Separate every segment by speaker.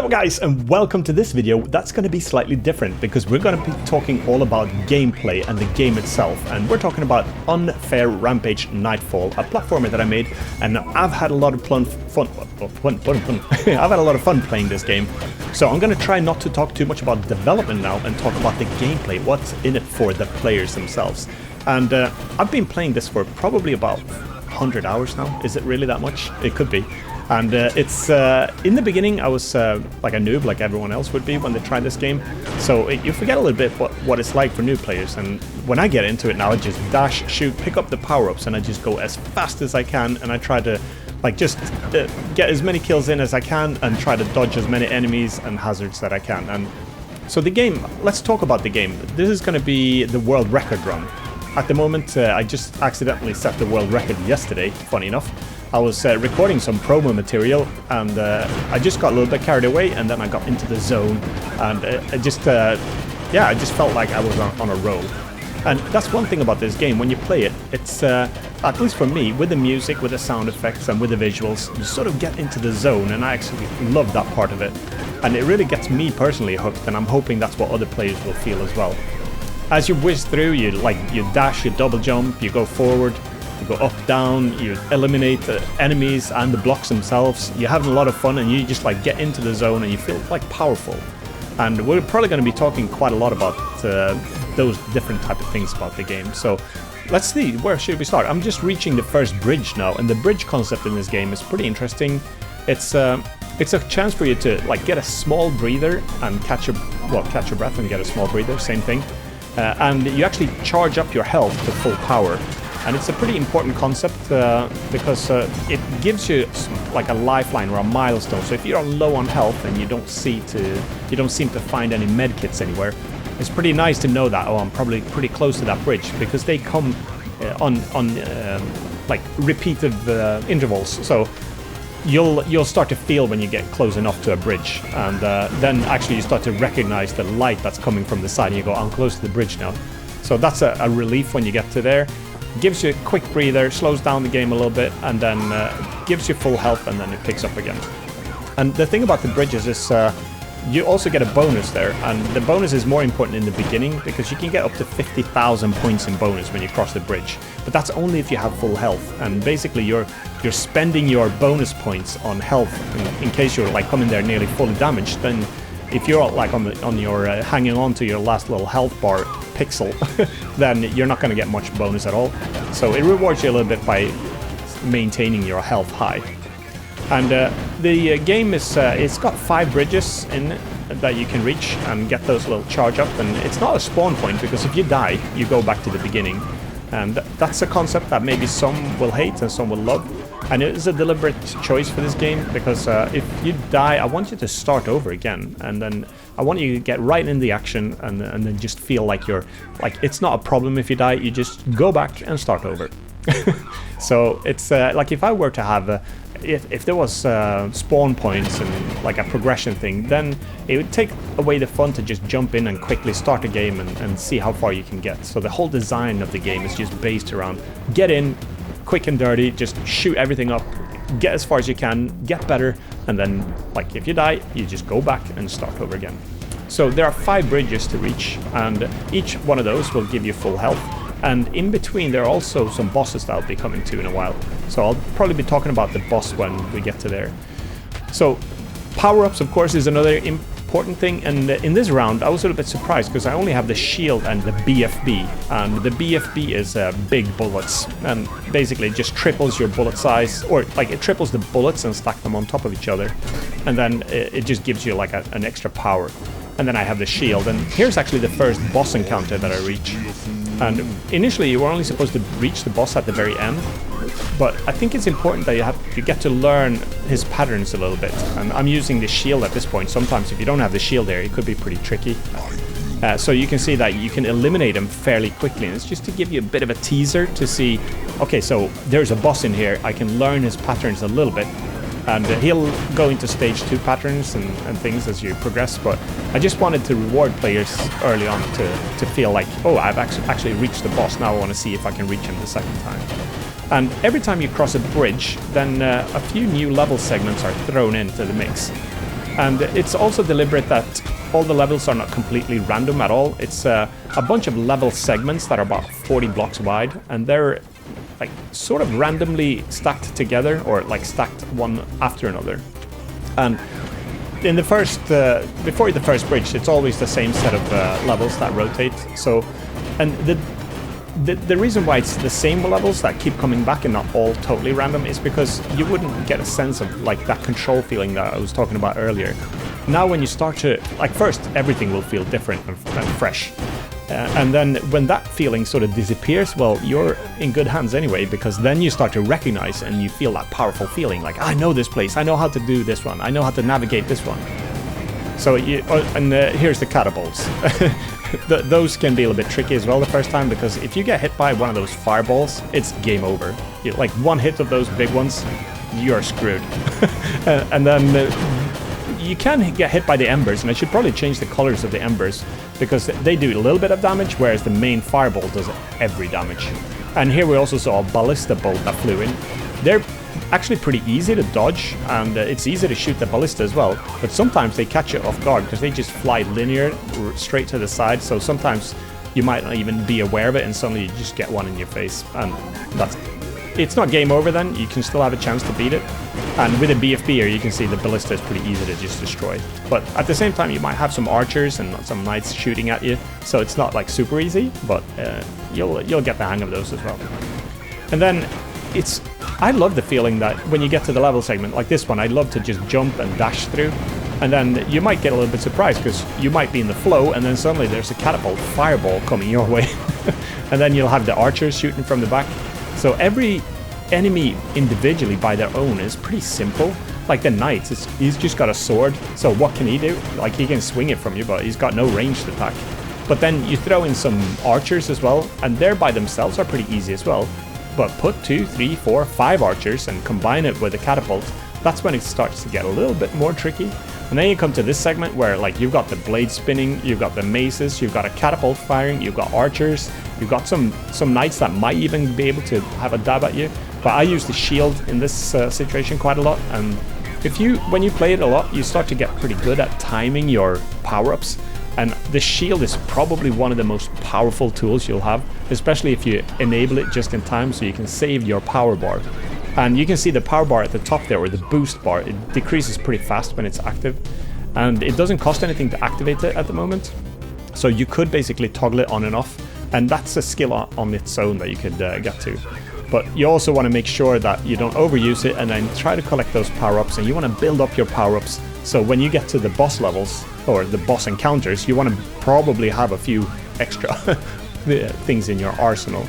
Speaker 1: Hello guys and welcome to this video that's going to be slightly different because we're going to be talking all about gameplay and the game itself, and we're talking about Unfair Rampage Knightfall, a platformer that I made, and I've had a lot of fun. I've had a lot of fun playing this game, so I'm going to try not to talk too much about development now and talk about the gameplay, what's in it for the players themselves. And I've been playing this for probably about 100 hours now. Is it really that much? It could be. And it's in the beginning I was like a noob, like everyone else would be when they try this game, so you forget a little bit what it's like for new players. And when I get into it now, I just dash, shoot, pick up the power-ups, and I just go as fast as I can, and I try to like just get as many kills in as I can and try to dodge as many enemies and hazards that I can. And so the game, let's talk about the game. This is going to be the world record run. At the moment I just accidentally set the world record yesterday, funny enough. I was recording some promo material, and I just got a little bit carried away, and then I got into the zone, and I just felt like I was on a roll. And that's one thing about this game. When you play it, it's at least for me, with the music, with the sound effects, and with the visuals, you sort of get into the zone, and I actually love that part of it. And it really gets me personally hooked, and I'm hoping that's what other players will feel as well. As you whiz through, you dash, you double jump, you go forward. You go up, down, you eliminate the enemies and the blocks themselves. You're having a lot of fun, and you just like get into the zone and you feel like powerful. And we're probably going to be talking quite a lot about those different type of things about the game. So let's see, where should we start? I'm just reaching the first bridge now, and the bridge concept in this game is pretty interesting. It's a chance for you to like get a small breather and catch your breath and get a small breather, same thing. And you actually charge up your health to full power. And it's a pretty important concept because it gives you like a lifeline or a milestone. So if you're low on health and you don't seem to find any med kits anywhere, it's pretty nice to know that, oh, I'm probably pretty close to that bridge, because they come on like repeated intervals. So you'll start to feel when you get close enough to a bridge, and then actually you start to recognize the light that's coming from the side, and you go, I'm close to the bridge now. So that's a relief when you get to there. Gives you a quick breather, slows down the game a little bit, and then gives you full health, and then it picks up again. And the thing about the bridges is you also get a bonus there, and the bonus is more important in the beginning because you can get up to 50,000 points in bonus when you cross the bridge. But that's only if you have full health, and basically you're spending your bonus points on health in case you're like coming there nearly fully damaged. Then if you're like on your hanging on to your last little health bar pixel, then you're not going to get much bonus at all. So it rewards you a little bit by maintaining your health high. And the game is it's got 5 bridges in it that you can reach and get those little charge up. And it's not a spawn point, because if you die, you go back to the beginning. And that's a concept that maybe some will hate and some will love. And it is a deliberate choice for this game, because if you die, I want you to start over again, and then I want you to get right in the action, and then just feel like you're like, it's not a problem if you die, you just go back and start over. So it's like if I were to have if there was spawn points and like a progression thing, then it would take away the fun to just jump in and quickly start a game and see how far you can get. So the whole design of the game is just based around get in, quick and dirty, just shoot everything up, get as far as you can, get better, and then like if you die, you just go back and start over again. So there are 5 bridges to reach, and each one of those will give you full health. And in between there are also some bosses that I'll be coming to in a while. So I'll probably be talking about the boss when we get to there. So power-ups, of course, is another important thing, and in this round I was a little bit surprised because I only have the shield and the BFB, and the BFB is big bullets, and basically it just triples your bullet size, or like it triples the bullets and stack them on top of each other, and then it just gives you like an extra power. And then I have the shield, and here's actually the first boss encounter that I reach. And initially you were only supposed to reach the boss at the very end, but I think it's important that you get to learn his patterns a little bit. And I'm using the shield at this point. Sometimes if you don't have the shield there, it could be pretty tricky. So you can see that you can eliminate him fairly quickly, and it's just to give you a bit of a teaser to see, okay, so there's a boss in here, I can learn his patterns a little bit. And he'll go into stage 2 patterns and things as you progress, but I just wanted to reward players early on to feel like, oh, I've actually reached the boss, now I want to see if I can reach him the second time. And every time you cross a bridge, then a few new level segments are thrown into the mix. And it's also deliberate that all the levels are not completely random at all. It's a bunch of level segments that are about 40 blocks wide, and they're like sort of randomly stacked together, or like stacked one after another. And in the first, before the first bridge, it's always the same set of levels that rotate. So, and the reason why it's the same levels that keep coming back and not all totally random is because you wouldn't get a sense of like that control feeling that I was talking about earlier. Now when you start to, like first everything will feel different and fresh. And then when that feeling sort of disappears, well, you're in good hands anyway, because then you start to recognize and you feel that powerful feeling like, I know this place, I know how to do this one, I know how to navigate this one. So, here's the catapults. Those can be a little bit tricky as well the first time, because if you get hit by one of those fireballs, it's game over. Like one hit of those big ones, you're screwed. And then you can get hit by the embers, and I should probably change the colors of the embers, because they do a little bit of damage, whereas the main fireball does every damage. And here we also saw a ballista bolt that flew in. They're actually pretty easy to dodge, and it's easy to shoot the ballista as well, but sometimes they catch you off guard because they just fly linear straight to the side, so sometimes you might not even be aware of it and suddenly you just get one in your face, and it's not game over then, you can still have a chance to beat it. And with a BFB here you can see the ballista is pretty easy to just destroy, but at the same time you might have some archers and some knights shooting at you, so it's not like super easy, but you'll get the hang of those as well. And then I love the feeling that when you get to the level segment like this one, I love to just jump and dash through, and then you might get a little bit surprised because you might be in the flow and then suddenly there's a catapult fireball coming your way. And then you'll have the archers shooting from the back. So every enemy individually by their own is pretty simple. Like the knight, he's just got a sword, so what can he do? Like he can swing it from you, but he's got no ranged attack. But then you throw in some archers as well, and they're by themselves are pretty easy as well. But put 2, 3, 4, 5 archers and combine it with a catapult, that's when it starts to get a little bit more tricky. And then you come to this segment where like you've got the blade spinning, you've got the maces, you've got a catapult firing, you've got archers, you've got some knights that might even be able to have a dab at you. But I use the shield in this situation quite a lot, and when you play it a lot, you start to get pretty good at timing your power-ups. And the shield is probably one of the most powerful tools you'll have, especially if you enable it just in time so you can save your power bar. And you can see the power bar at the top there, or the boost bar, it decreases pretty fast when it's active. And it doesn't cost anything to activate it at the moment. So you could basically toggle it on and off, and that's a skill on its own that you could get to. But you also want to make sure that you don't overuse it, and then try to collect those power-ups, and you want to build up your power-ups. So when you get to the boss levels, or the boss encounters, you want to probably have a few extra things in your arsenal.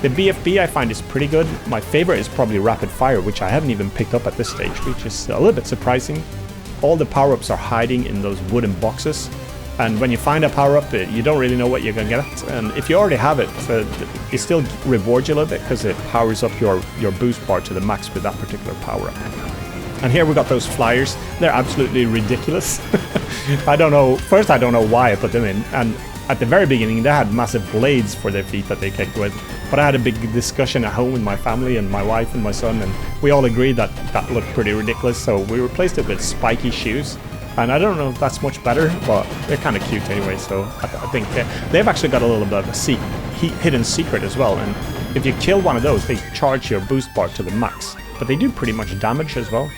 Speaker 1: The BFB I find is pretty good. My favorite is probably Rapid Fire, which I haven't even picked up at this stage, which is a little bit surprising. All the power-ups are hiding in those wooden boxes, and when you find a power-up, you don't really know what you're going to get. And if you already have it, it still rewards you a little bit because it powers up your boost bar to the max with that particular power-up. And here we got those flyers. They're absolutely ridiculous. I don't know why I put them in. And at the very beginning, they had massive blades for their feet that they kicked with. But I had a big discussion at home with my family and my wife and my son, and we all agreed that that looked pretty ridiculous. So we replaced it with spiky shoes. And I don't know if that's much better, but they're kind of cute anyway. So I think they've actually got a little bit of a hidden secret as well. And if you kill one of those, they charge your boost bar to the max. But they do pretty much damage as well.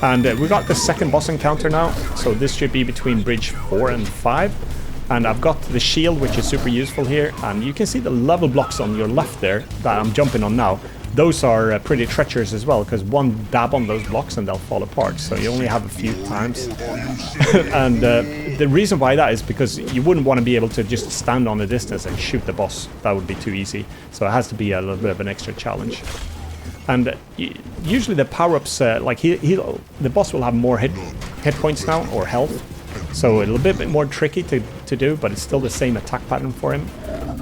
Speaker 1: And we got the second boss encounter now, so this should be between bridge 4 and 5. And I've got the shield, which is super useful here, and you can see the level blocks on your left there that I'm jumping on now. Those are pretty treacherous as well, because one dab on those blocks and they'll fall apart, so you only have a few times. And the reason why that is because you wouldn't want to be able to just stand on a distance and shoot the boss. That would be too easy, so it has to be a little bit of an extra challenge. And usually the power-ups, like the boss will have more hit points now, or health. So it'll be a bit more tricky to do, but it's still the same attack pattern for him.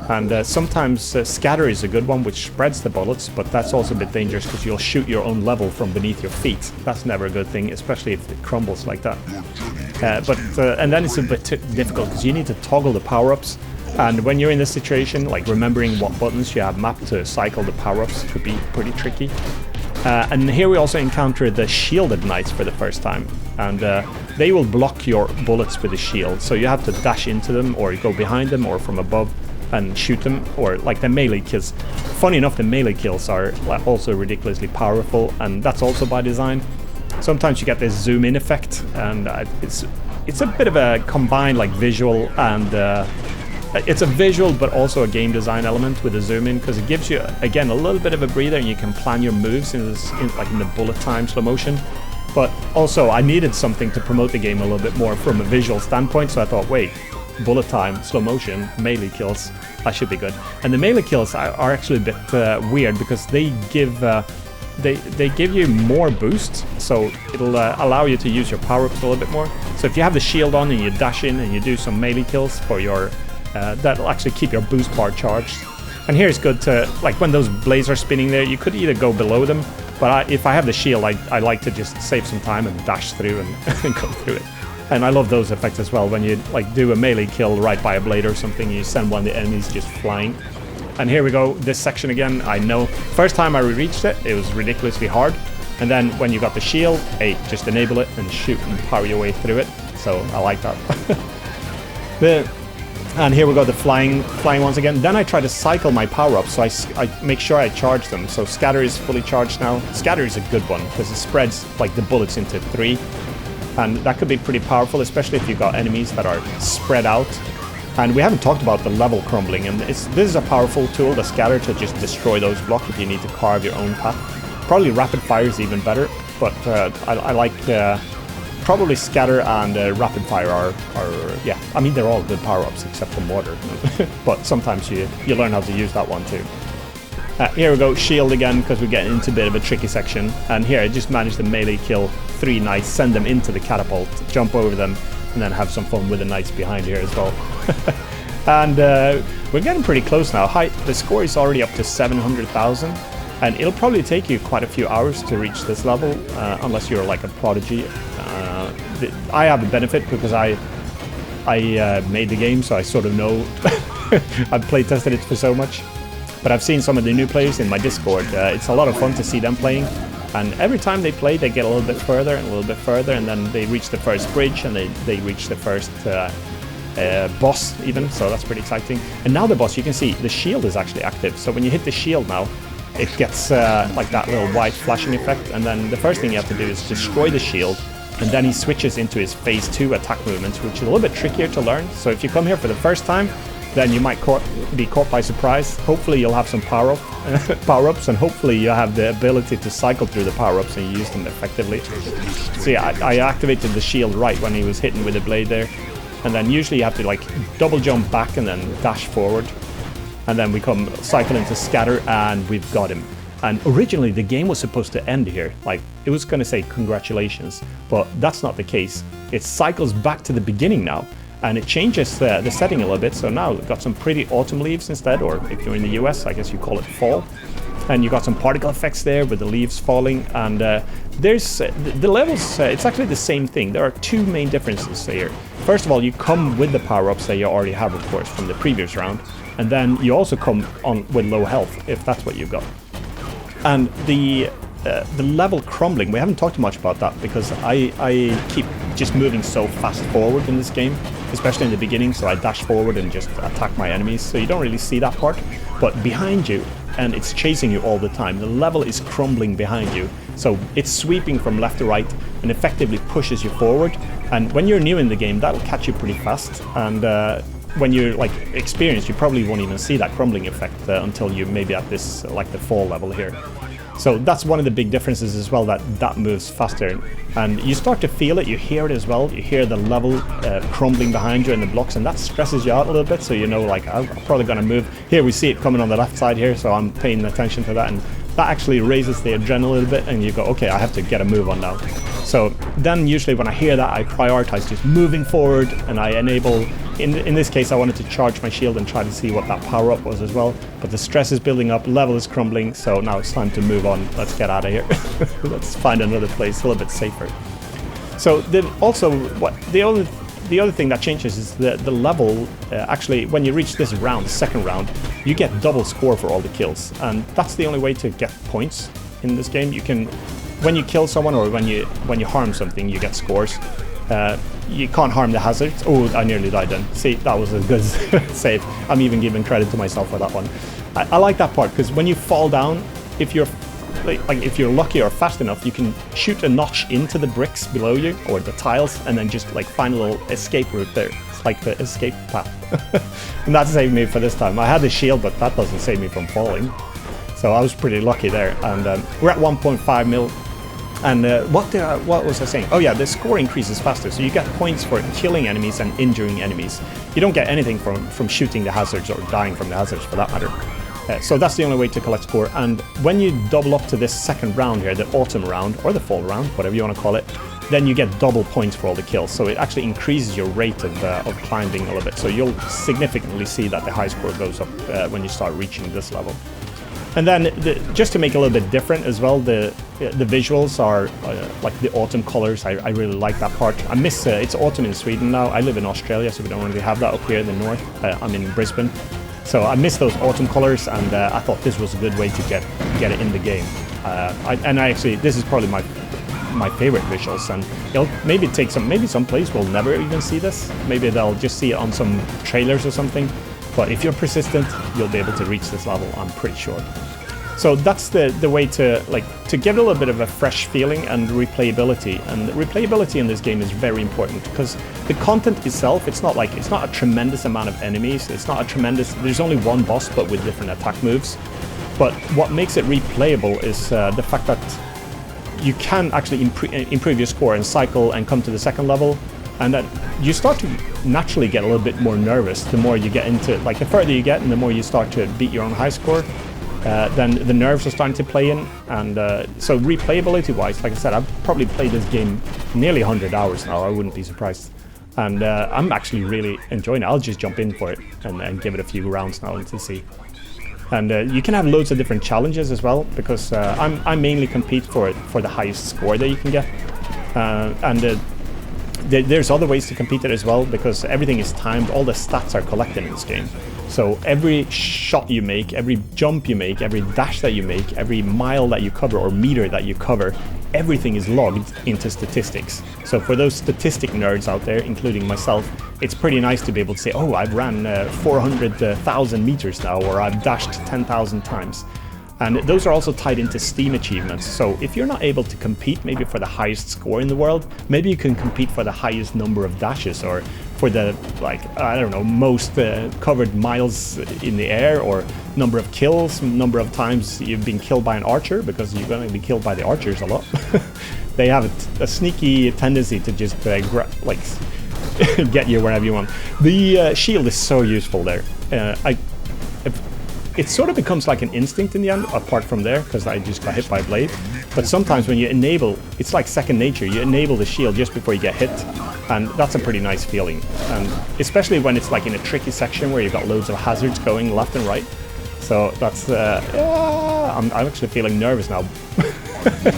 Speaker 1: And sometimes scatter is a good one, which spreads the bullets, but that's also a bit dangerous because you'll shoot your own level from beneath your feet. That's never a good thing, especially if it crumbles like that. And then it's a bit difficult because you need to toggle the power-ups. And when you're in this situation, like remembering what buttons you have mapped to cycle the power-ups could be pretty tricky. And here we also encounter the shielded knights for the first time, and they will block your bullets with a shield, so you have to dash into them or go behind them or from above and shoot them, or like the melee kills. Funny enough, the melee kills are also ridiculously powerful, and that's also by design. Sometimes you get this zoom in effect, and it's a bit of a combined like visual and it's a visual but also a game design element with the zoom in, because it gives you again a little bit of a breather and you can plan your moves in the bullet time slow motion. But also I needed something to promote the game a little bit more from a visual standpoint, so I thought, wait, bullet time, slow motion, melee kills, that should be good. And the melee kills are actually a bit weird, because they give you more boost, so it'll allow you to use your power-ups a little bit more. So if you have the shield on and you dash in and you do some melee kills for your that'll actually keep your boost bar charged. And here it's good to, like when those blades are spinning there, you could either go below them, but if I have the shield, I like to just save some time and dash through and go through it. And I love those effects as well, when you like do a melee kill right by a blade or something, you send one of the enemies just flying. And here we go, this section again. I know first time I reached it, it was ridiculously hard, and then when you got the shield, hey, just enable it and shoot and power your way through it. So I like that. And here we go, the flying ones again. Then I try to cycle my power-ups, so I make sure I charge them. So scatter is fully charged now. Scatter is a good one, because it spreads like the bullets into 3. And that could be pretty powerful, especially if you've got enemies that are spread out. And we haven't talked about the level crumbling, and this is a powerful tool, the scatter, to just destroy those blocks if you need to carve your own path. Probably rapid fire is even better, but I like probably scatter and rapid fire are yeah, I mean they're all good power-ups except for mortar. But sometimes you learn how to use that one too. Here we go, shield again, because we get into a bit of a tricky section. And here I just managed to melee kill 3 knights, send them into the catapult, jump over them, and then have some fun with the knights behind here as well. And we're getting pretty close now. The score is already up to 700,000, and it'll probably take you quite a few hours to reach this level, unless you're like a prodigy. I have a benefit because I made the game, so I sort of know. I've play tested it for so much. But I've seen some of the new players in my Discord. It's a lot of fun to see them playing. And every time they play, they get a little bit further and a little bit further, and then they reach the first bridge, and they reach the first boss even, so that's pretty exciting. And now the boss, you can see the shield is actually active. So when you hit the shield now, it gets like that little white flashing effect, and then the first thing you have to do is destroy the shield, and then he switches into his phase 2 attack movements, which is a little bit trickier to learn. So if you come here for the first time, then you might be caught by surprise. Hopefully you'll have some power-ups, and hopefully you have the ability to cycle through the power-ups and use them effectively. So yeah, I activated the shield right when he was hitting with the blade there. And then usually you have to like double jump back and then dash forward. And then we come cycle into scatter, and we've got him. And originally the game was supposed to end here, like it was going to say congratulations, but that's not the case. It cycles back to the beginning now, and it changes the setting a little bit. So now we've got some pretty autumn leaves instead, or if you're in the US, I guess you call it fall. And you got some particle effects there with the leaves falling, and there's the levels, it's actually the same thing. There are 2 main differences here. First of all, you come with the power-ups that you already have, of course, from the previous round, and then you also come on with low health, if that's what you've got. And the level crumbling, we haven't talked much about that, because I keep just moving so fast forward in this game, especially in the beginning, so I dash forward and just attack my enemies, so you don't really see that part. But behind you, and it's chasing you all the time, the level is crumbling behind you, so it's sweeping from left to right and effectively pushes you forward. And when you're new in the game, that'll catch you pretty fast, and when you're like experienced, you probably won't even see that crumbling effect until you maybe at this like the fall level here. So that's one of the big differences as well, that moves faster, and you start to feel it, you hear it as well, you hear the level crumbling behind you in the blocks, and that stresses you out a little bit, so you know, like, I'm probably going to move. Here we see it coming on the left side here, so I'm paying attention to that, and that actually raises the adrenaline a little bit, and you go, okay, I have to get a move on now. So then usually when I hear that, I prioritize just moving forward, and I enable, in this case I wanted to charge my shield and try to see what that power up was as well, but the stress is building up, level is crumbling, so now it's time to move on. Let's get out of here. Let's find another place a little bit safer. So then also the other thing that changes is the level. Actually, when you reach this round, second round, you get double score for all the kills, and that's the only way to get points. in this game. You can, when you kill someone or when you harm something, you get scores. You can't harm the hazards. Oh, I nearly died then. See, that was a good save. I'm even giving credit to myself for that one. I like that part because when you fall down, if you're if you're lucky or fast enough, you can shoot a notch into the bricks below you or the tiles, and then just like find a little escape route there. It's like the escape path. And that saved me for this time. I had the shield, but that doesn't save me from falling. So I was pretty lucky there. And we're at 1.5 mil. And what was I saying? Oh yeah, the score increases faster, so you get points for killing enemies and injuring enemies. You don't get anything from shooting the hazards or dying from the hazards for that matter. So that's the only way to collect score. And when you double up to this second round here, the autumn round or the fall round, whatever you want to call it, then you get double points for all the kills. So it actually increases your rate of climbing a little bit. So you'll significantly see that the high score goes up when you start reaching this level. And then, just to make it a little bit different as well, the visuals are like the autumn colors. I really like that part. I miss it's autumn in Sweden now. I live in Australia, so we don't really have that up here in the north. I'm in Brisbane, so I miss those autumn colors, and I thought this was a good way to get it in the game. This is probably my favorite visuals, and maybe some players will never even see this. Maybe they'll just see it on some trailers or something. But if you're persistent, you'll be able to reach this level, I'm pretty sure. So that's the way to give it a little bit of a fresh feeling and replayability. And replayability in this game is very important because the content itself, it's not a tremendous amount of enemies. There's only one boss, but with different attack moves. But what makes it replayable is the fact that you can actually improve your score and cycle and come to the second level. And that you start to naturally get a little bit more nervous the more you get into it. Like the further you get and the more you start to beat your own high score, then the nerves are starting to play in. And so replayability wise, like I said, I've probably played this game nearly 100 hours now, I wouldn't be surprised. And I'm actually really enjoying it. I'll just jump in for it and give it a few rounds now to see. And you can have loads of different challenges as well, because I mainly compete for the highest score that you can get. There's other ways to compete it as well, because everything is timed, all the stats are collected in this game. So every shot you make, every jump you make, every dash that you make, every mile that you cover or meter that you cover, everything is logged into statistics. So for those statistic nerds out there, including myself, it's pretty nice to be able to say, oh, I've ran 400,000 meters now, or I've dashed 10,000 times. And those are also tied into Steam achievements. So if you're not able to compete maybe for the highest score in the world, maybe you can compete for the highest number of dashes, or for the, I don't know, most covered miles in the air, or number of kills, number of times you've been killed by an archer, because you're going to be killed by the archers a lot. They have a sneaky tendency to just get you wherever you want. The shield is so useful there. It sort of becomes like an instinct in the end, apart from there, because I just got hit by a blade. But sometimes when you enable, it's like second nature. You enable the shield just before you get hit, and that's a pretty nice feeling. And especially when it's like in a tricky section where you've got loads of hazards going left and right. So that's, I'm actually feeling nervous now,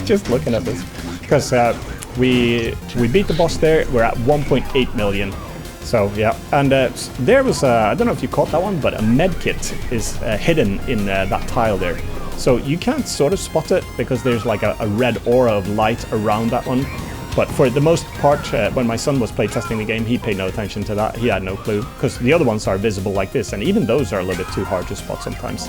Speaker 1: just looking at this. Because we beat the boss there, we're at 1.8 million. So yeah, and there was, I don't know if you caught that one, but a med kit is hidden in that tile there. So you can't sort of spot it because there's like a red aura of light around that one. But for the most part, when my son was playtesting the game, he paid no attention to that. He had no clue, because the other ones are visible like this, and even those are a little bit too hard to spot sometimes.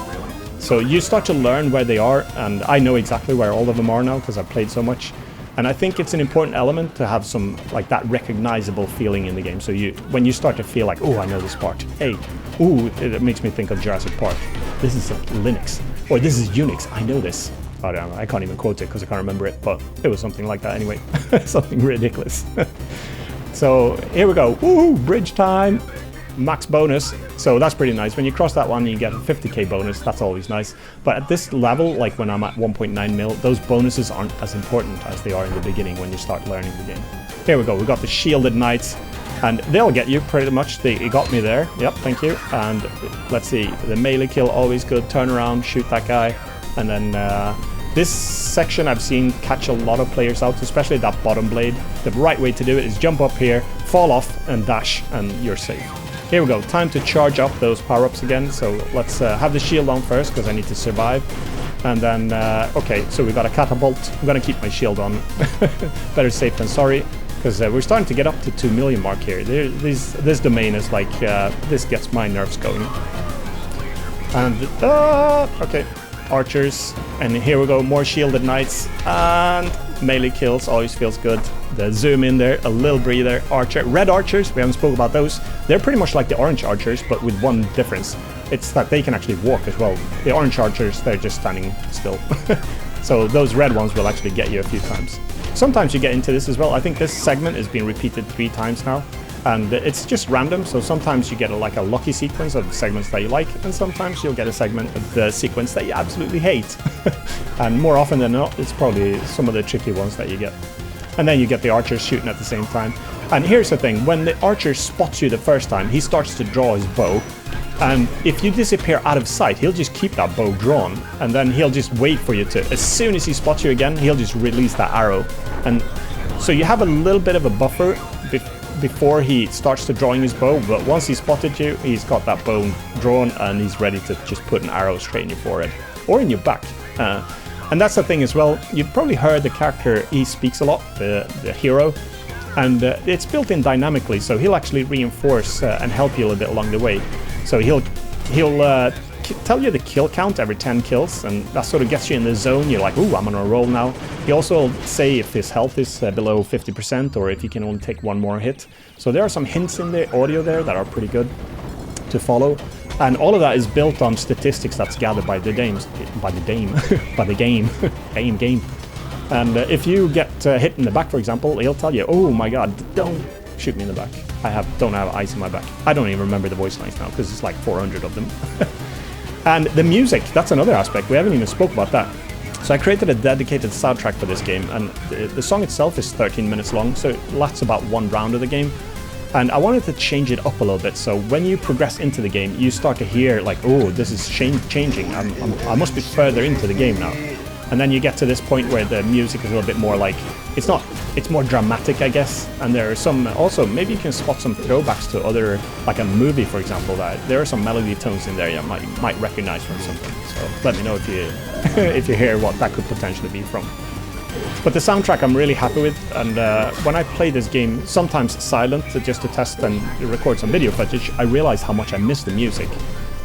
Speaker 1: So you start to learn where they are, and I know exactly where all of them are now because I've played so much. And I think it's an important element to have some, like, that recognizable feeling in the game. So when you start to feel like, oh, I know this part. Hey, ooh, it makes me think of Jurassic Park. This is Linux. Or this is Unix. I know this. I don't know, I can't even quote it because I can't remember it, but it was something like that anyway. Something ridiculous. So here we go. Woohoo! Bridge time! Max bonus. So that's pretty nice. When you cross that one, you get a 50k bonus. That's always nice. But at this level, like when I'm at 1.9 mil, those bonuses aren't as important as they are in the beginning when you start learning the game. Here we go. We got the shielded knights, and they'll get you pretty much. They got me there. Yep, thank you. And let's see. The melee kill, always good. Turn around, shoot that guy. And then this section I've seen catch a lot of players out, especially that bottom blade. The right way to do it is jump up here, fall off, and dash, and you're safe. Here we go, time to charge up those power-ups again. So let's have the shield on first, because I need to survive. And then, okay, so we got a catapult. I'm gonna keep my shield on. Better safe than sorry, because we're starting to get up to 2 million mark here. This domain is like, this gets my nerves going. And, okay, archers. And here we go, more shielded knights. And melee kills, always feels good. The zoom in there, a little breather. Archer, red archers, we haven't spoke about those. They're pretty much like the orange archers, but with one difference. It's that they can actually walk as well. The orange archers, they're just standing still. So those red ones will actually get you a few times. Sometimes you get into this as well. I think this segment is being repeated 3 times now. And it's just random, so sometimes you get like a lucky sequence of segments that you like, and sometimes you'll get a segment of the sequence that you absolutely hate. And more often than not, it's probably some of the tricky ones that you get. And then you get the archers shooting at the same time. And here's the thing, when the archer spots you the first time, he starts to draw his bow. And if you disappear out of sight, he'll just keep that bow drawn, and then he'll just wait for you to, as soon as he spots you again, he'll just release that arrow. And so you have a little bit of a buffer before he starts to drawing his bow, but once he spotted you, he's got that bow drawn and he's ready to just put an arrow straight in your forehead or in your back. And that's the thing as well, you've probably heard the character, he speaks a lot, the hero, and it's built in dynamically, so he'll actually reinforce and help you a little bit along the way. So he'll tell you the kill count every 10 kills, and that sort of gets you in the zone. You're like, ooh, I'm on a roll now. He also will say if his health is below 50% or if he can only take 1 more hit. So there are some hints in the audio there that are pretty good to follow. And all of that is built on statistics that's gathered by the game. And if you get hit in the back, for example, he'll tell you, oh my god, don't shoot me in the back. Don't have ice in my back. I don't even remember the voice lines now because it's like 400 of them. And the music, that's another aspect. We haven't even spoke about that. So I created a dedicated soundtrack for this game, and the song itself is 13 minutes long, so it lasts about 1 round of the game. And I wanted to change it up a little bit, so when you progress into the game, you start to hear like, oh, this is changing. I must be further into the game now. And then you get to this point where the music is a little bit more like, it's more dramatic, I guess. And there are some, also, maybe you can spot some throwbacks to other, like a movie, for example, that there are some melody tones in there you might recognize from something. So let me know if you, if you hear what that could potentially be from. But the soundtrack I'm really happy with, and when I play this game, sometimes silent, just to test and record some video footage, I realize how much I miss the music.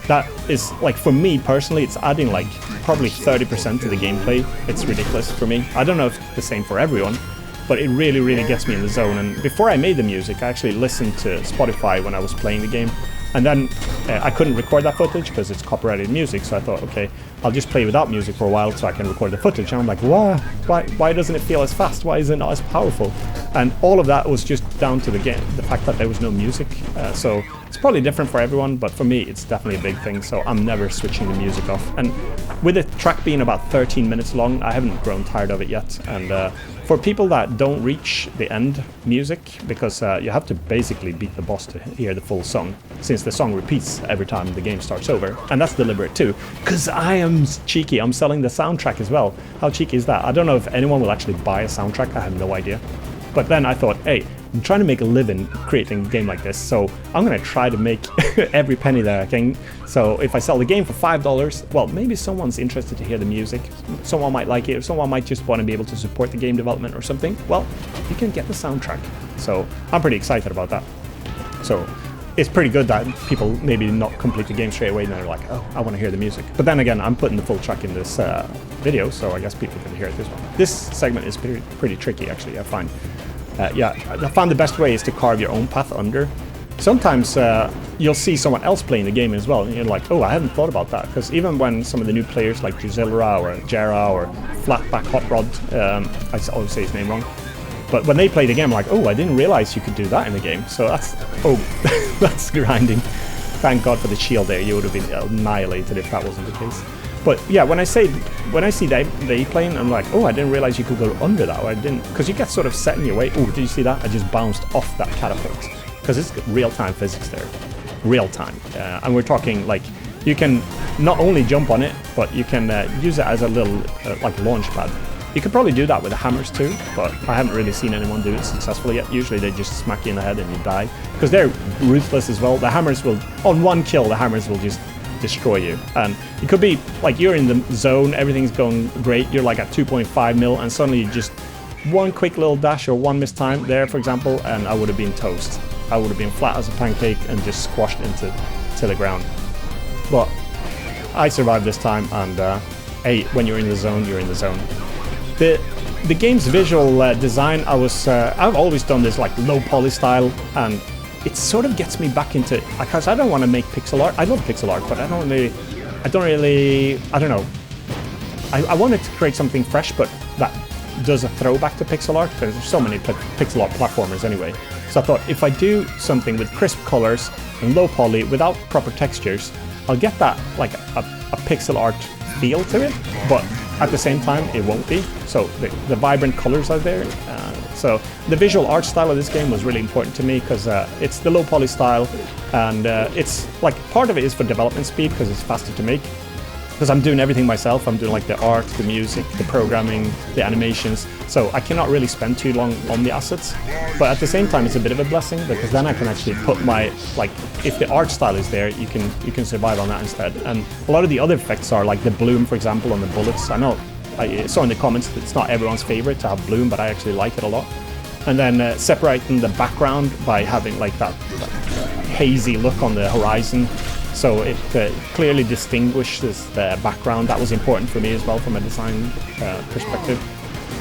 Speaker 1: That is, like, for me personally, it's adding like probably 30% to the gameplay. It's ridiculous for me. I don't know if it's the same for everyone, but it really, really gets me in the zone. And before I made the music, I actually listened to Spotify when I was playing the game. And then I couldn't record that footage because it's copyrighted music, so I thought, okay, I'll just play without music for a while so I can record the footage. And I'm like, why doesn't it feel as fast? Why is it not as powerful? And all of that was just down to the game, the fact that there was no music. So it's probably different for everyone, but for me, it's definitely a big thing. So I'm never switching the music off. And with the track being about 13 minutes long, I haven't grown tired of it yet. And for people that don't reach the end music, because you have to basically beat the boss to hear the full song, since the song repeats every time the game starts over. And that's deliberate too, because I am cheeky. I'm selling the soundtrack as well. How cheeky is that? I don't know if anyone will actually buy a soundtrack. I have no idea. But then I thought, hey, I'm trying to make a living creating a game like this, so I'm going to try to make every penny that I can. So if I sell the game for $5, well, maybe someone's interested to hear the music. Someone might like it, or someone might just want to be able to support the game development or something. Well, you can get the soundtrack. So I'm pretty excited about that. So it's pretty good that people maybe not complete the game straight away and they're like, oh, I want to hear the music. But then again, I'm putting the full track in this video, so I guess people can hear it this one. This segment is pretty tricky, actually, I find. Yeah, I found the best way is to carve your own path under. Sometimes you'll see someone else playing the game as well, and you're like, oh, I hadn't thought about that. Because even when some of the new players like Drusilla or Jera or Flatback Hot Rod, I always say his name wrong, but when they play the game, I'm like, oh, I didn't realize you could do that in the game. So that's, oh, that's grinding. Thank God for the shield there. You would have been annihilated if that wasn't the case. But yeah, when I see they playing, I'm like, oh, I didn't realize you could go under that. Or I didn't, because you get sort of set in your way. Oh, did you see that? I just bounced off that catapult. Because it's real-time physics there. Real-time. And we're talking, like, you can not only jump on it, but you can use it as a little, like, launch pad. You could probably do that with the hammers too, but I haven't really seen anyone do it successfully yet. Usually they just smack you in the head and you die. Because they're ruthless as well. The hammers will, on one kill, the hammers will just destroy you. And it could be like you're in the zone, everything's going great, you're like at 2.5 mil, and suddenly you just one quick little dash or one missed time there, for example, and I would have been toast. I would have been flat as a pancake and just squashed into the ground. But I survived this time, and hey, when you're in the zone, you're in the zone. The game's visual design, I've always done this like low poly style, and it sort of gets me back into, because I don't want to make pixel art. I love pixel art, but I don't know. I wanted to create something fresh, but that does a throwback to pixel art, because there's so many pixel art platformers anyway. So I thought if I do something with crisp colors and low poly without proper textures, I'll get that like a pixel art feel to it, but at the same time it won't be. So the vibrant colors are there. So the visual art style of this game was really important to me, because it's the low poly style, and it's like part of it is for development speed, because it's faster to make. Because I'm doing everything myself. I'm doing like the art, the music, the programming, the animations. So I cannot really spend too long on the assets. But at the same time, it's a bit of a blessing, because then I can actually put my, like, if the art style is there, you can survive on that instead. And a lot of the other effects are like the bloom, for example, on the bullets. I know I saw in the comments that it's not everyone's favorite to have bloom, but I actually like it a lot. And then separating the background by having like that hazy look on the horizon. So it clearly distinguishes the background. That was important for me as well from a design perspective.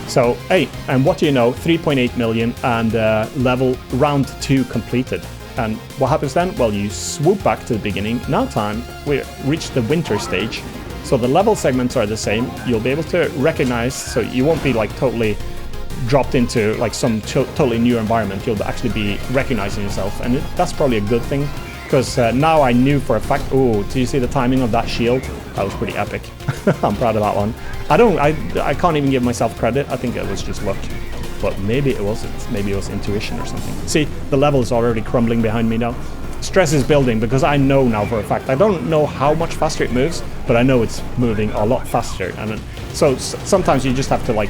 Speaker 1: So, hey, and what do you know? 3.8 million and level round 2 completed. And what happens then? Well, you swoop back to the beginning. Now we reach the winter stage. So the level segments are the same. You'll be able to recognize, so you won't be like totally dropped into like some totally new environment. You'll actually be recognizing yourself, and that's probably a good thing. Because now I knew for a fact. Oh, do you see the timing of that shield? That was pretty epic. I'm proud of that one. I can't even give myself credit. I think it was just luck, but maybe it wasn't. Maybe it was intuition or something. See, the level is already crumbling behind me now. Stress is building, because I know now for a fact. I don't know how much faster it moves, but I know it's moving a lot faster. And so sometimes you just have to like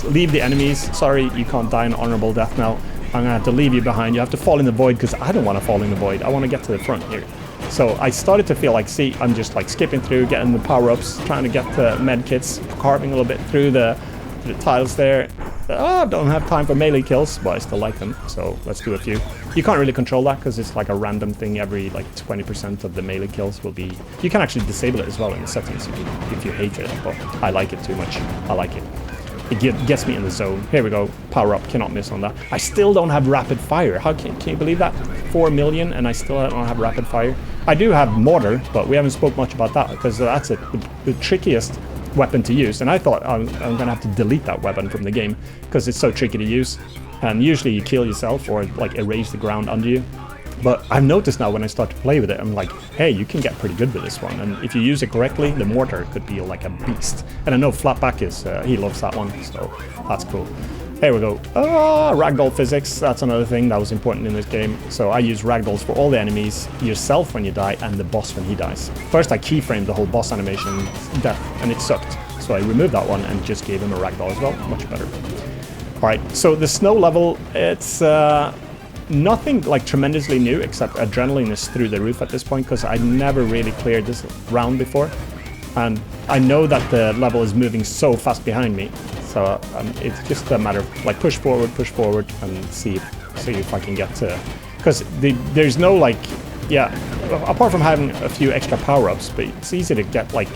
Speaker 1: leave the enemies. Sorry, you can't die an honorable death now. I'm gonna have to leave you behind. You have to fall in the void, because I don't want to fall in the void. I want to get to the front here. So I started to feel like, see, I'm just like skipping through, getting the power-ups, trying to get the med kits, carving a little bit through the tiles there. Oh, don't have time for melee kills, but I still like them. So let's do a few. You can't really control that, because it's like a random thing. Every like 20% of the melee kills will be. You can actually disable it as well in the settings if you hate it. But I like it too much. I like it. It gets me in the zone. Here we go. Power up. Cannot miss on that. I still don't have rapid fire. How can you believe that? 4 million and I still don't have rapid fire. I do have mortar, but we haven't spoke much about that, because that's the trickiest weapon to use. And I thought I'm going to have to delete that weapon from the game, because it's so tricky to use. And usually you kill yourself or like erase the ground under you. But I've noticed now when I start to play with it, I'm like, hey, you can get pretty good with this one. And if you use it correctly, the mortar could be like a beast. And I know Flatback he loves that one, so that's cool. Here we go. Ragdoll physics, that's another thing that was important in this game. So I use ragdolls for all the enemies, yourself when you die, and the boss when he dies. First I keyframed the whole boss animation death, and it sucked. So I removed that one and just gave him a ragdoll as well, much better. Alright, so the snow level, it's nothing like tremendously new, except adrenaline is through the roof at this point, because I never really cleared this round before. And I know that the level is moving so fast behind me, so it's just a matter of like push forward, and see if I can get to. Because there's no like, yeah, apart from having a few extra power-ups, but it's easy to get like,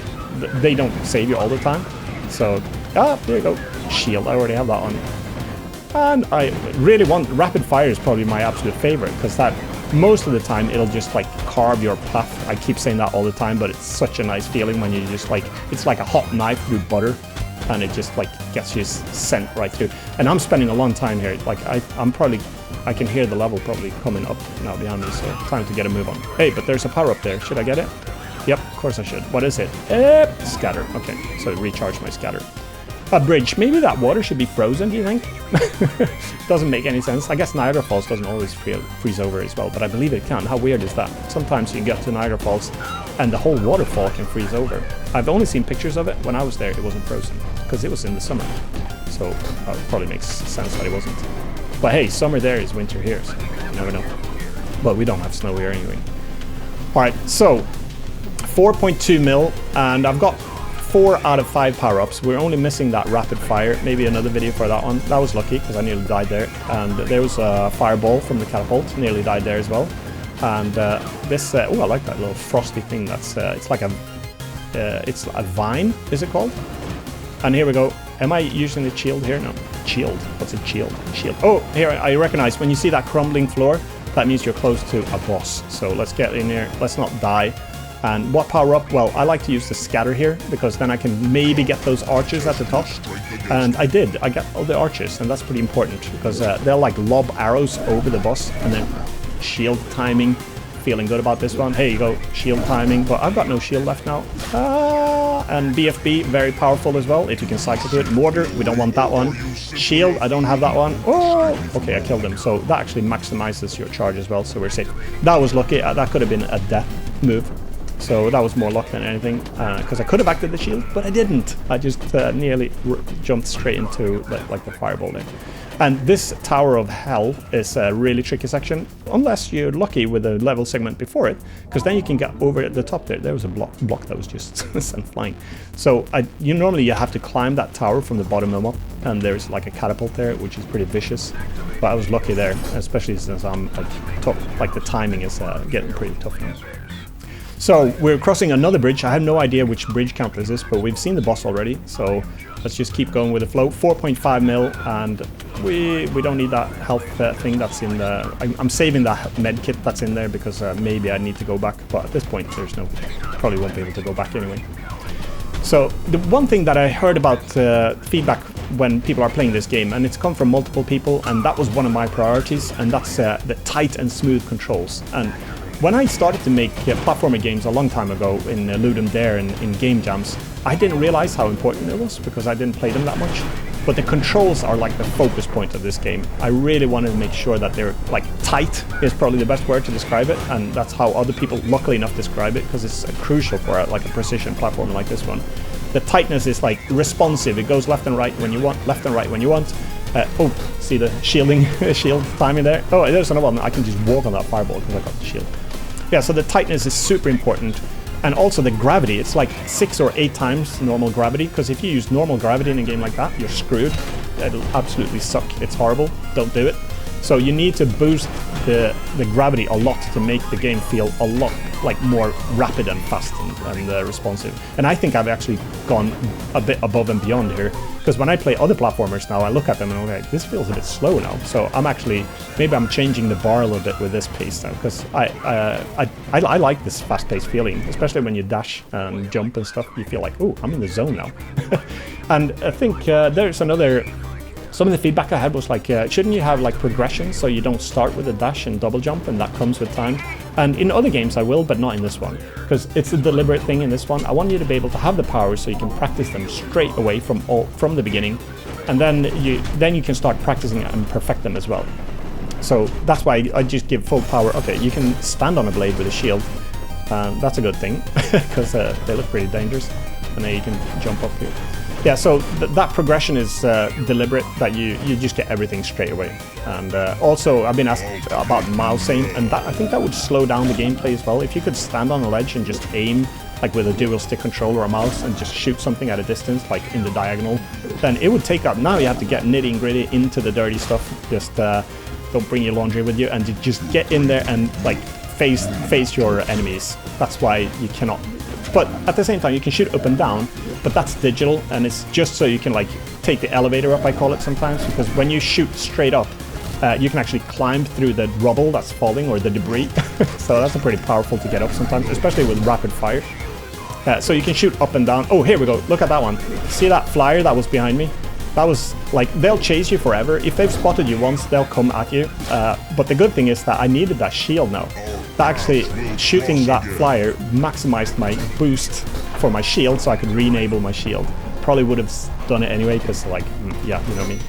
Speaker 1: they don't save you all the time. So, there you go, shield, I already have that on. And I really want, rapid fire is probably my absolute favorite, because that most of the time it'll just like carve your path. I keep saying that all the time, but it's such a nice feeling when you just like, it's like a hot knife through butter, and it just like gets you sent right through. And I'm spending a long time here. Like I can hear the level probably coming up now behind me, so time to get a move on. Hey, but there's a power up there. Should I get it? Yep, of course I should. What is it? Scatter. Okay, so recharge my scatter. A bridge. Maybe that water should be frozen, do you think? Doesn't make any sense. I guess Niagara Falls doesn't always freeze over as well, but I believe it can. How weird is that? Sometimes you get to Niagara Falls and the whole waterfall can freeze over. I've only seen pictures of it. When I was there, it wasn't frozen, because it was in the summer. So it probably makes sense that it wasn't. But hey, summer there is winter here, so you never know. But we don't have snow here anyway. Alright, so 4.2 mil, and I've got 4 out of 5 power-ups. We're only missing that rapid fire. Maybe another video for that one. That was lucky because I nearly died there. And there was a fireball from the catapult. Nearly died there as well. And this, oh, I like that little frosty thing. That's it's like it's a vine, is it called? And here we go. Am I using the shield here? No. Shield. What's a shield? Shield. Oh, here I recognize when you see that crumbling floor, that means you're close to a boss. So let's get in here. Let's not die. And what power up? Well, I like to use the scatter here because then I can maybe get those archers at the top. And I did. I got all the archers, and that's pretty important because they'll like lob arrows over the boss, and then shield timing. Feeling good about this one. Here you go, shield timing. But I've got no shield left now. And BFB, very powerful as well, if you can cycle to it. Mortar, we don't want that one. Shield, I don't have that one. Oh, okay, I killed him. So that actually maximizes your charge as well, so we're safe. That was lucky. That could have been a death move. So that was more luck than anything, because I could have acted the shield, but I didn't. I just nearly jumped straight into like the fireball there. And this Tower of Hell is a really tricky section, unless you're lucky with the level segment before it, because then you can get over at the top there. There was a block that was just sent flying. So normally you have to climb that tower from the bottom up, and there's like a catapult there, which is pretty vicious. But I was lucky there, especially since I'm at top. Like the timing is getting pretty tough now. So we're crossing another bridge. I have no idea which bridge count this is, but we've seen the boss already. So let's just keep going with the flow. 4.5 mil, and we don't need that health thing that's in the... I'm saving that med kit that's in there because maybe I need to go back. But at this point, there's no... Probably won't be able to go back anyway. So the one thing that I heard about feedback when people are playing this game, and it's come from multiple people, and that was one of my priorities, and that's the tight and smooth controls. And when I started to make platformer games a long time ago in Ludum Dare and in game jams, I didn't realize how important it was because I didn't play them that much. But the controls are like the focus point of this game. I really wanted to make sure that they're like tight is probably the best word to describe it, and that's how other people luckily enough describe it because it's crucial for like a precision platform like this one. The tightness is like responsive. It goes left and right when you want, left and right when you want. Oh, see the shielding, shield timing there? Oh, there's another one. I can just walk on that fireball because I got the shield. Yeah, so the tightness is super important, and also the gravity. It's like 6 or 8 times normal gravity, because if you use normal gravity in a game like that, you're screwed. It'll absolutely suck. It's horrible. Don't do it. So you need to boost the gravity a lot to make the game feel a lot like more rapid and fast and responsive. And I think I've actually gone a bit above and beyond here, because when I play other platformers now, I look at them and I'm like, this feels a bit slow now. So I'm actually, maybe I'm changing the bar a little bit with this pace now, because I like this fast-paced feeling, especially when you dash and jump and stuff. You feel like, oh, I'm in the zone now. And I think there's another... Some of the feedback I had was like, shouldn't you have like progression so you don't start with a dash and double jump, and that comes with time? And in other games I will, but not in this one, because it's a deliberate thing in this one. I want you to be able to have the powers so you can practice them straight away from the beginning, and then you can start practicing and perfect them as well. So that's why I just give full power. Okay, you can stand on a blade with a shield. That's a good thing because they look pretty dangerous, and then you can jump up here. Yeah, so that progression is deliberate, that you just get everything straight away. And also, I've been asked about mouse aim, and I think that would slow down the gameplay as well. If you could stand on a ledge and just aim, like with a dual stick controller or a mouse, and just shoot something at a distance, like in the diagonal, then it would take up. Now you have to get nitty and gritty into the dirty stuff. Just don't bring your laundry with you, and you just get in there and like face your enemies. That's why you cannot. But at the same time, you can shoot up and down, but that's digital, and it's just so you can like take the elevator up, I call it sometimes, because when you shoot straight up, you can actually climb through the rubble that's falling or the debris. So that's a pretty powerful to get up sometimes, especially with rapid fire. So you can shoot up and down. Oh, here we go. Look at that one. See that flyer that was behind me? That was like, they'll chase you forever. If they've spotted you once, they'll come at you. But the good thing is that I needed that shield now. That actually, shooting that flyer maximized my boost for my shield, so I could re-enable my shield. Probably would have done it anyway, because like, yeah, you know what I mean.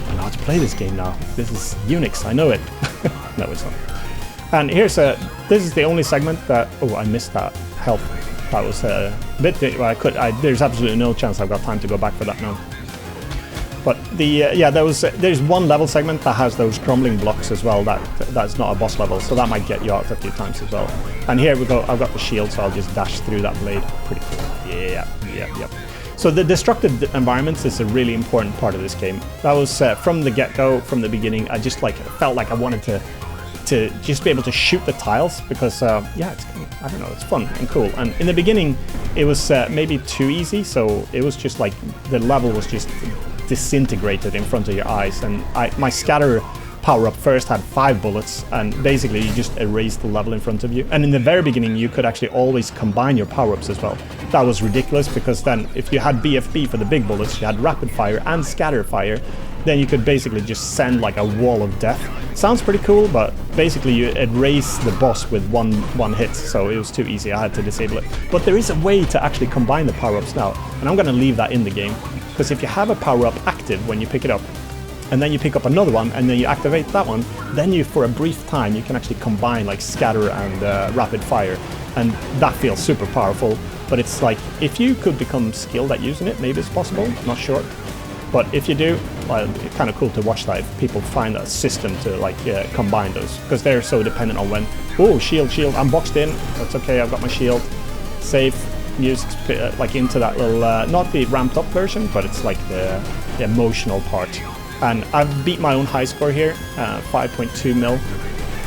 Speaker 1: I know how to play this game now. This is Unix, I know it. No, it's not. And here's this is the only segment that, oh, I missed that health. That was a bit, there's absolutely no chance I've got time to go back for that now. But the yeah, there's one level segment that has those crumbling blocks as well. That's not a boss level, so that might get you out a few times as well. And here we go. I've got the shield, so I'll just dash through that blade. Pretty cool. Yeah. So the destructive environments is a really important part of this game. That was from the get-go, from the beginning. I just felt like I wanted to just be able to shoot the tiles because yeah, it's kind of, I don't know, it's fun and cool. And in the beginning, it was maybe too easy, so it was just like the level was just disintegrated in front of your eyes. And my scatter power-up first had 5 bullets, and basically you just erased the level in front of you. And in the very beginning, you could actually always combine your power-ups as well. That was ridiculous, because then if you had BFB for the big bullets, you had rapid fire and scatter fire, then you could basically just send like a wall of death. Sounds pretty cool, but basically you erase the boss with one hit, so it was too easy. I had to disable it. But there is a way to actually combine the power-ups now, and I'm gonna leave that in the game, because if you have a power-up active when you pick it up, and then you pick up another one, and then you activate that one, then you, for a brief time, you can actually combine like scatter and rapid fire, and that feels super powerful. But it's like, if you could become skilled at using it, maybe it's possible, not sure. But if you do, well, it's kind of cool to watch that if people find a system to like combine those, because they're so dependent on when, oh, shield, I'm boxed in, that's okay, I've got my shield, safe, music's like into that little, not the ramped up version, but it's like the emotional part. And I've beat my own high score here, 5.2 mil.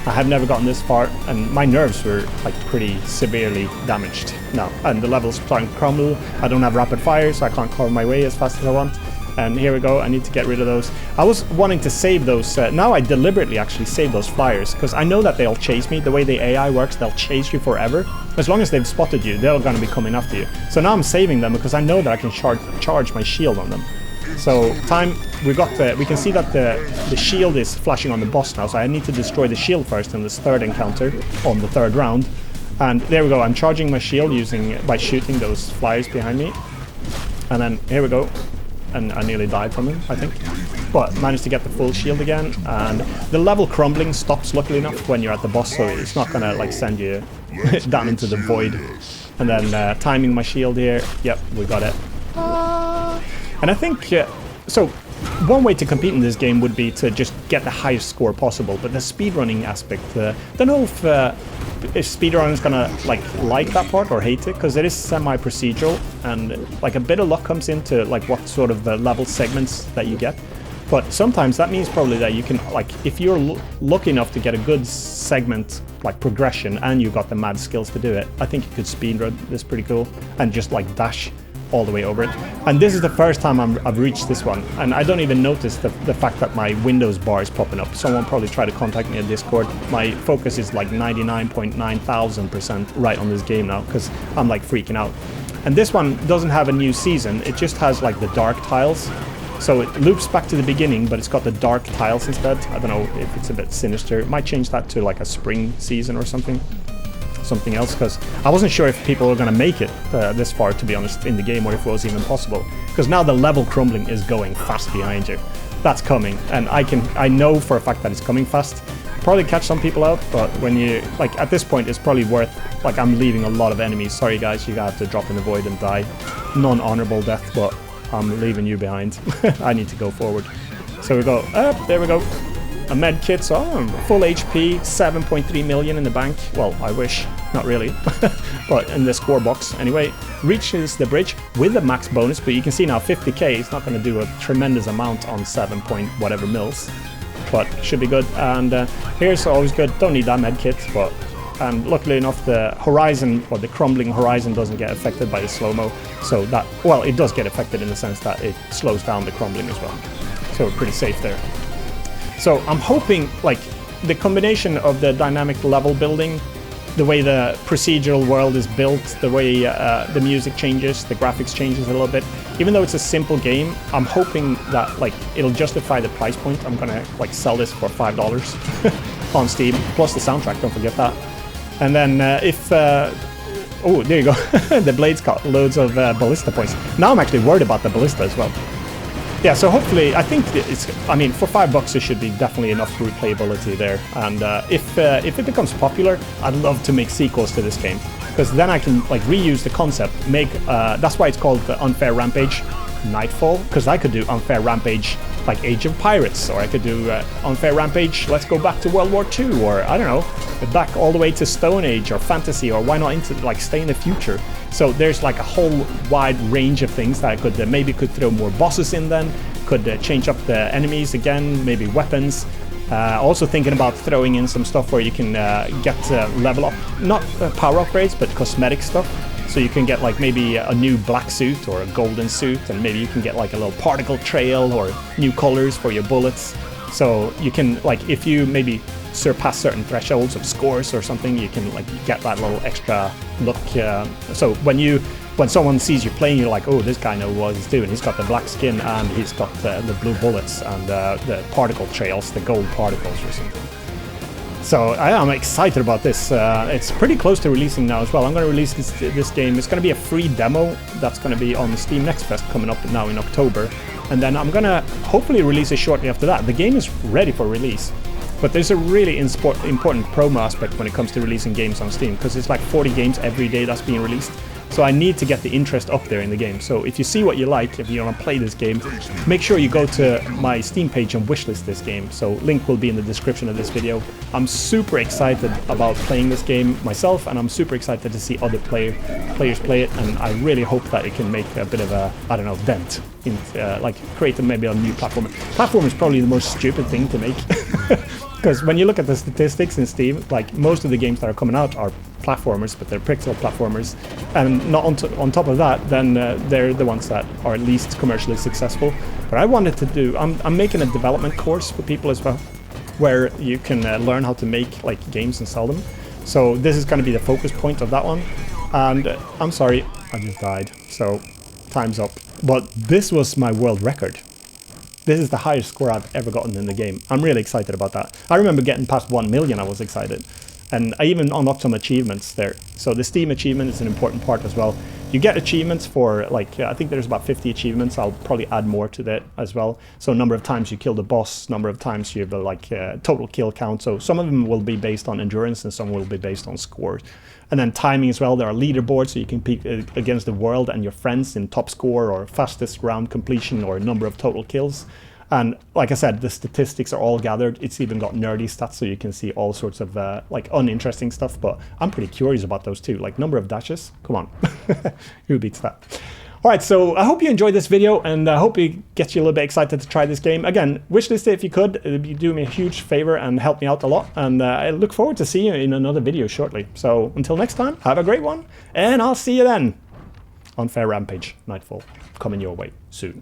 Speaker 1: I have never gotten this far, and my nerves were like pretty severely damaged now. And the level's starting to crumble. I don't have rapid fire, so I can't carve my way as fast as I want. And here we go, I need to get rid of those. I was wanting to save those, now I deliberately actually save those flyers, because I know that they'll chase me. The way the AI works, they'll chase you forever. As long as they've spotted you, they're gonna be coming after you. So now I'm saving them, because I know that I can charge my shield on them. So we can see that the shield is flashing on the boss now, so I need to destroy the shield first in this third encounter on the third round. And there we go, I'm charging my shield by shooting those flyers behind me. And then here we go, and I nearly died from him, I think. But managed to get the full shield again, and the level crumbling stops luckily enough when you're at the boss, so it's not gonna like send you down into the void. And then timing my shield here, yep, we got it. And I think, so one way to compete in this game would be to just get the highest score possible, but the speedrunning aspect, don't know if speedrunners gonna like that part or hate it, because it is semi-procedural, and like a bit of luck comes into like what sort of level segments that you get. But sometimes that means probably that you can, like, if you're lucky enough to get a good segment, like progression, and you got the mad skills to do it, I think you could speedrun this pretty cool, and just like dash all the way over it. And this is the first time I've reached this one, and I don't even notice the fact that my Windows bar is popping up. Someone probably tried to contact me on Discord. My focus is like 99.9,000% right on this game now, because I'm like freaking out. And this one doesn't have a new season, it just has like the dark tiles. So it loops back to the beginning, but it's got the dark tiles instead. I don't know if it's a bit sinister. It might change that to like a spring season or something else, because I wasn't sure if people were going to make it this far, to be honest, in the game, or if it was even possible. Because now the level crumbling is going fast behind you. That's coming, and I know for a fact that it's coming fast. Probably catch some people out, but when you, like, at this point, it's probably worth, like, I'm leaving a lot of enemies. Sorry guys, you have to drop in the void and die. Non-honorable death, but I'm leaving you behind. I need to go forward. So we go up, there we go. A med kit, so full HP, 7.3 million in the bank. Well, I wish, not really, but in the score box anyway. Reaches the bridge with a max bonus, but you can see now 50k is not going to do a tremendous amount on 7 point whatever mils, but should be good. And here's always good, don't need that med kit, but luckily enough the horizon, or the crumbling horizon, doesn't get affected by the slow-mo, so that, well, it does get affected in the sense that it slows down the crumbling as well, so we're pretty safe there. So I'm hoping, like, the combination of the dynamic level building, the way the procedural world is built, the way the music changes, the graphics changes a little bit. Even though it's a simple game, I'm hoping that, like, it'll justify the price point. I'm gonna, like, sell this for $5 on Steam, plus the soundtrack, don't forget that. And then oh, there you go. The blade's got loads of ballista points. Now I'm actually worried about the ballista as well. Yeah, so hopefully, I think it's, I mean, for $5 it should be definitely enough replayability there. And if it becomes popular, I'd love to make sequels to this game, because then I can, like, reuse the concept, make, that's why it's called the Unfair Rampage, Knightfall, because I could do Unfair Rampage like Age of Pirates, or I could do Unfair Rampage Let's Go Back to World War II, or I don't know, back all the way to Stone Age or fantasy, or why not into like stay in the future. So there's like a whole wide range of things that I could maybe could throw more bosses in, then could change up the enemies again, maybe weapons. Also thinking about throwing in some stuff where you can get level up, not power upgrades, but cosmetic stuff. So you can get like maybe a new black suit or a golden suit, and maybe you can get like a little particle trail or new colors for your bullets. So you can, like, if you maybe surpass certain thresholds of scores or something, you can like get that little extra look. So when someone sees you playing, you're like, oh, this guy knows what he's doing. He's got the black skin and he's got the blue bullets and the particle trails, the gold particles or something. So I am excited about this. It's pretty close to releasing now as well. I'm going to release this game. It's going to be a free demo that's going to be on the Steam Next Fest coming up now in October. And then I'm going to hopefully release it shortly after that. The game is ready for release. But there's a really important promo aspect when it comes to releasing games on Steam, because it's like 40 games every day that's being released. So I need to get the interest up there in the game. So if you see what you like, if you want to play this game, make sure you go to my Steam page and wishlist this game. So link will be in the description of this video. I'm super excited about playing this game myself, and I'm super excited to see other players play it. And I really hope that it can make a bit of a, I don't know, dent in, like create maybe a new platform. Platform is probably the most stupid thing to make. Because when you look at the statistics in Steam, like most of the games that are coming out are platformers, but they're pixel platformers, and not on top of that, then they're the ones that are at least commercially successful. But I wanted to do, I'm making a development course for people as well, where you can learn how to make like games and sell them. So this is going to be the focus point of that one. And I'm sorry, I just died, so time's up. But this was my world record. This is the highest score I've ever gotten in the game. I'm really excited about that. I remember getting past 1 million, I was excited. And I even unlocked some achievements there. So the Steam achievement is an important part as well. You get achievements for, like, I think there's about 50 achievements. I'll probably add more to that as well. So number of times you kill the boss, number of times you have, like, total kill count. So some of them will be based on endurance and some will be based on scores. And then timing as well. There are leaderboards, so you can compete against the world and your friends in top score or fastest round completion or number of total kills. And like I said, the statistics are all gathered. It's even got nerdy stats, so you can see all sorts of like uninteresting stuff. But I'm pretty curious about those too. Like number of dashes. Come on, who beats that? All right, so I hope you enjoyed this video, and I hope it gets you a little bit excited to try this game. Again, wishlist it if you could. It'd be doing me a huge favor and help me out a lot. And I look forward to seeing you in another video shortly. So until next time, have a great one, and I'll see you then. Unfair Rampage, Knightfall, coming your way soon.